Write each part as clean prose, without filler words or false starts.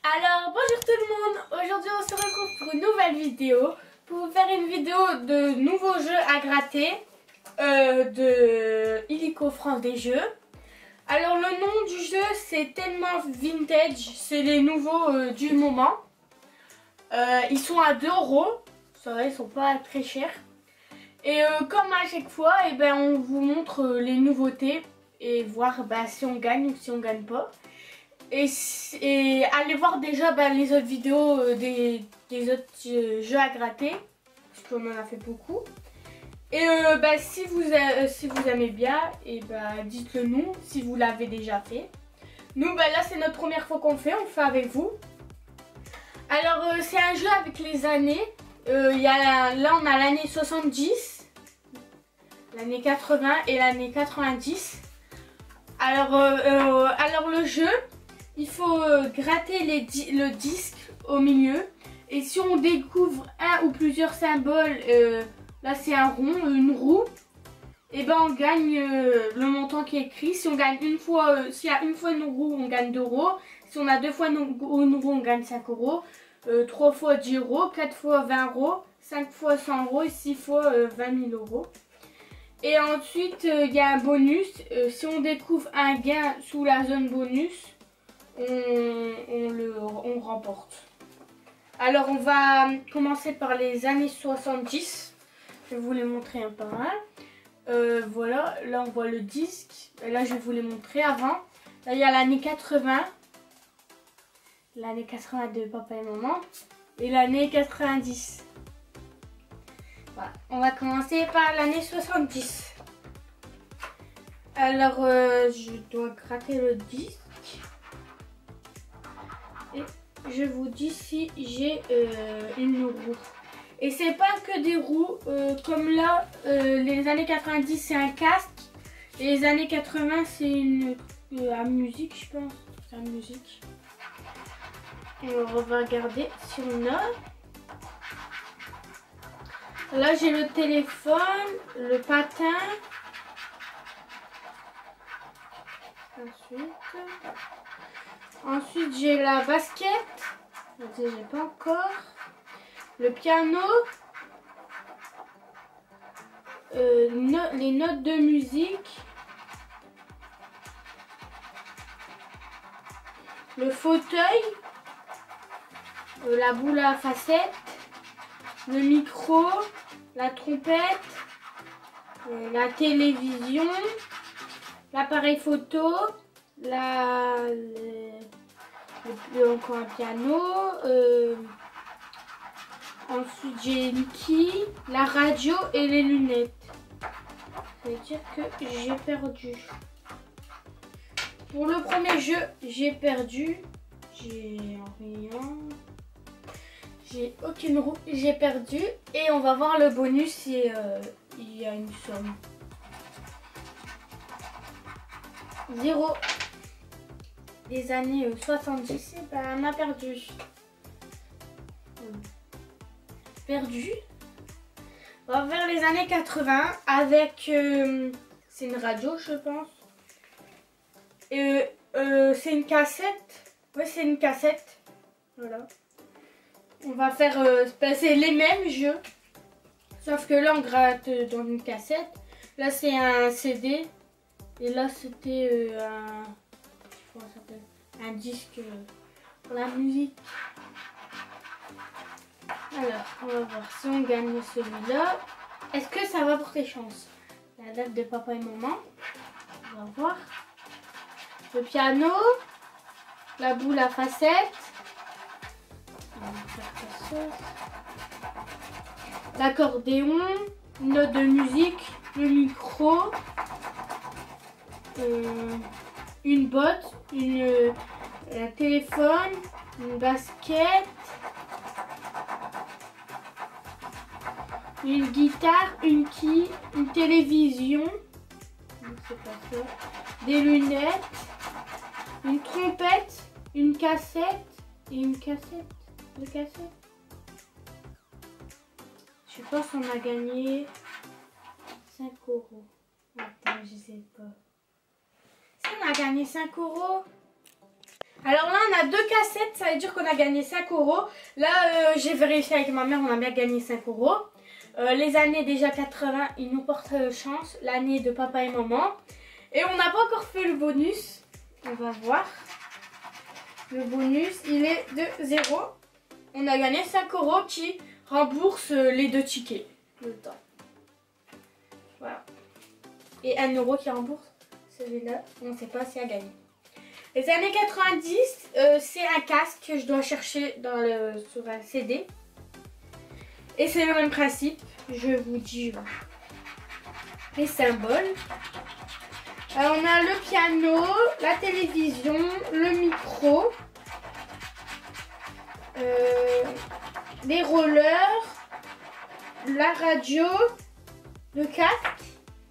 Alors bonjour tout le monde, aujourd'hui on se retrouve pour une nouvelle vidéo, pour vous faire une vidéo de nouveaux jeux à gratter de Illico France des jeux. Alors le nom du jeu c'est tellement vintage, c'est les nouveaux du moment. Ils sont à 2 €, ça va, ils sont pas très chers. Et comme à chaque fois, on vous montre les nouveautés et voir si on gagne ou si on gagne pas. Et allez voir déjà les autres vidéos des autres jeux à gratter, parce qu'on en a fait beaucoup. Et si vous aimez bien, dites-le nous si vous l'avez déjà fait. Nous là c'est notre première fois qu'on le fait, on le fait avec vous. Alors c'est un jeu avec les années. Là on a l'année 70, l'année 80 et l'année 90. Alors le jeu, il faut gratter le disque au milieu. Et si on découvre un ou plusieurs symboles, là c'est un rond, une roue, et on gagne le montant qui est écrit. Si on gagne une fois, s'il y a une fois une roue, on gagne 2 €. Si on a 2 fois une roue, on gagne 5 €. 3 fois 10 €, 4 fois 20 €, 5 fois 100 € et 6 fois 20 000 €. Et ensuite, il y a un bonus. Si on découvre un gain sous la zone bonus, on remporte. Alors, on va commencer par les années 70. Je vais vous les montrer un par un. Voilà, là on voit le disque. Et là, je vais vous les montrer avant. Là, il y a l'année 80. L'année 80 de papa et maman. Et l'année 90. Voilà. On va commencer par l'année 70. Alors, je dois gratter le disque. Et je vous dis si j'ai une roue. Et c'est pas que des roues. Comme là, les années 90 c'est un casque. Et les années 80 c'est une musique, je pense. C'est une musique. Et on va regarder si on a. Là j'ai le téléphone, le patin. Ensuite j'ai la basket. J'ai pas encore. Le piano. Les notes de musique. Le fauteuil. La boule à facettes. Le micro. La trompette. La télévision. L'appareil photo. Encore un piano. Ensuite j'ai une quille, la radio et les lunettes. Ça veut dire que j'ai perdu. Pour le premier jeu, j'ai perdu. J'ai rien. J'ai aucune roue. J'ai perdu. Et on va voir le bonus si il y a une somme. 0. Les années 70, on a perdu. Perdu. On va vers les années 80 avec c'est une radio je pense. C'est une cassette. Ouais, c'est une cassette. Voilà. On va faire c'est les mêmes jeux. Sauf que là on gratte dans une cassette. Là c'est un CD. Et là c'était un disque pour la musique. Alors, on va voir si on gagne celui-là. Est-ce que ça va porter chance? La date de papa et maman. On va voir. Le piano. La boule à facettes. L'accordéon. Une note de musique. Le micro. Une botte. Un téléphone. Une basket. Une guitare, une quille, une télévision, c'est pas ça, des lunettes, une trompette, une cassette et une cassette. De cassette. Je pense qu'on a gagné 5 €. Attends, je sais pas. Si on a gagné 5 €. Alors là, on a 2 cassettes, ça veut dire qu'on a gagné 5 euros. Là, j'ai vérifié avec ma mère, on a bien gagné 5 euros. Les années déjà 80, ils nous portent chance. L'année de papa et maman. Et on n'a pas encore fait le bonus. On va voir. Le bonus, il est de 0. On a gagné 5 euros qui remboursent les 2 tickets. Le temps. Voilà. Et 1 euro qui rembourse celui-là. On ne sait pas s'il a gagné. Les années 90, c'est un casque que je dois chercher sur un CD. Et c'est le même principe. Je vous dis les symboles. Alors, on a le piano, la télévision, le micro, les rollers, la radio, le casque.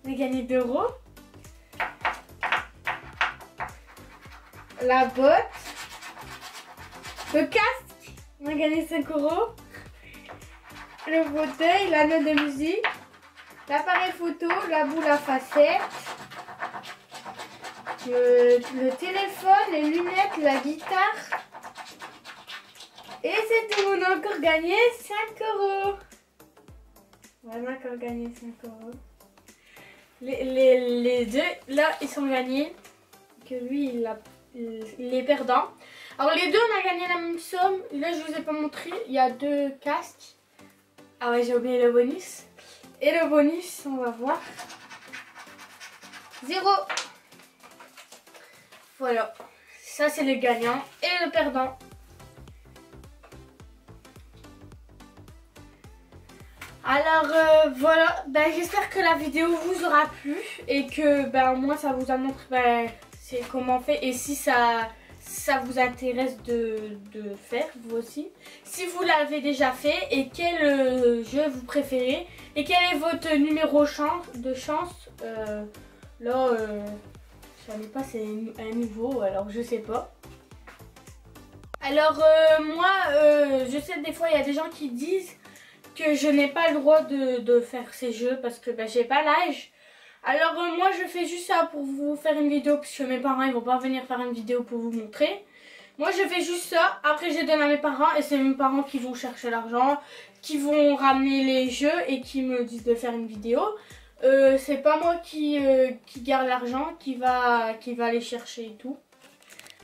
On a gagné 2 euros. La botte, le casque, on a gagné 5 euros. Le fauteuil, la note de musique, l'appareil photo, la boule à facettes, le téléphone, les lunettes, la guitare. Et c'est tout, on a encore gagné 5 euros. On a encore gagné 5 euros. Les deux, là, ils sont gagnés. Que lui, il est perdant. Alors les deux, on a gagné la même somme. Là, je vous ai pas montré. Il y a 2 casques. Ah ouais, j'ai oublié le bonus. Et le bonus, on va voir. 0. Voilà. Ça, c'est le gagnant et le perdant. Alors voilà, j'espère que la vidéo vous aura plu et que au moins ça vous a montré c'est comment on fait et si ça vous intéresse de faire vous aussi. Si vous l'avez déjà fait et quel jeu vous préférez et quel est votre numéro de chance. Là, je savais pas, c'est un nouveau, alors je sais pas. Alors moi, je sais des fois il y a des gens qui disent que je n'ai pas le droit de faire ces jeux parce que j'ai pas l'âge. Alors moi je fais juste ça pour vous faire une vidéo parce que mes parents ils vont pas venir faire une vidéo pour vous montrer. Moi je fais juste ça, après je donne à mes parents et c'est mes parents qui vont chercher l'argent, qui vont ramener les jeux et qui me disent de faire une vidéo. C'est pas moi qui garde l'argent, qui va les chercher et tout.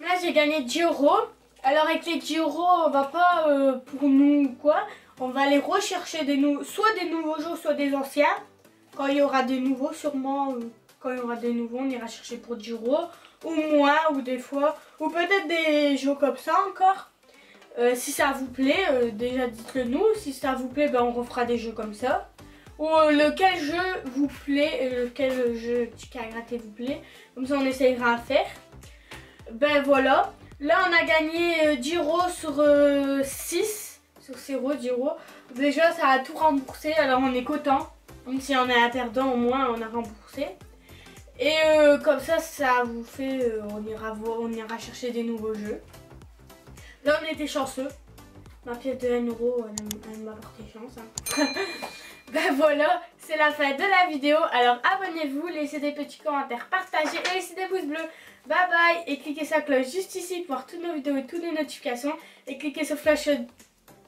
Là j'ai gagné 10 euros. Alors avec les 10 euros on va pas pour nous ou quoi. On va aller rechercher soit des nouveaux jeux, soit des anciens. Quand il y aura des nouveaux, sûrement, quand il y aura des nouveaux, on ira chercher pour 10 euros. Ou moins, ou des fois. Ou peut-être des jeux comme ça encore. Si ça vous plaît, déjà dites-le nous. Si ça vous plaît, on refera des jeux comme ça. Ou lequel jeu vous plaît, lequel jeu ticket à gratter vous plaît. Comme ça, on essayera à faire. Voilà. Là, on a gagné 10 euros sur 6. Sur 0, 10 euros. Déjà, ça a tout remboursé, alors on est content. Même si on est un perdant, au moins on a remboursé. Et comme ça, ça vous fait, on ira chercher des nouveaux jeux. Là, on était chanceux. Ma pièce de 1 euro, elle m'a porté chance. Hein. Voilà, c'est la fin de la vidéo. Alors abonnez-vous, laissez des petits commentaires, partagez et laissez des pouces bleus. Bye bye. Et cliquez sur la cloche juste ici pour voir toutes nos vidéos et toutes nos notifications. Et cliquez sur flash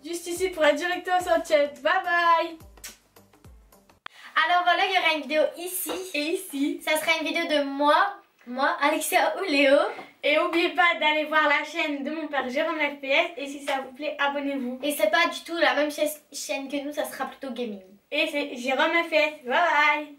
juste ici pour être directement sur le chat. Bye bye. Alors voilà, il y aura une vidéo ici. Et ici. Ça sera une vidéo de moi, Alexia ou Léo. Et n'oubliez pas d'aller voir la chaîne de mon père Jérôme FPS. Et si ça vous plaît, abonnez-vous. Et c'est pas du tout la même chaîne que nous, ça sera plutôt gaming. Et c'est Jérôme FPS. Bye bye.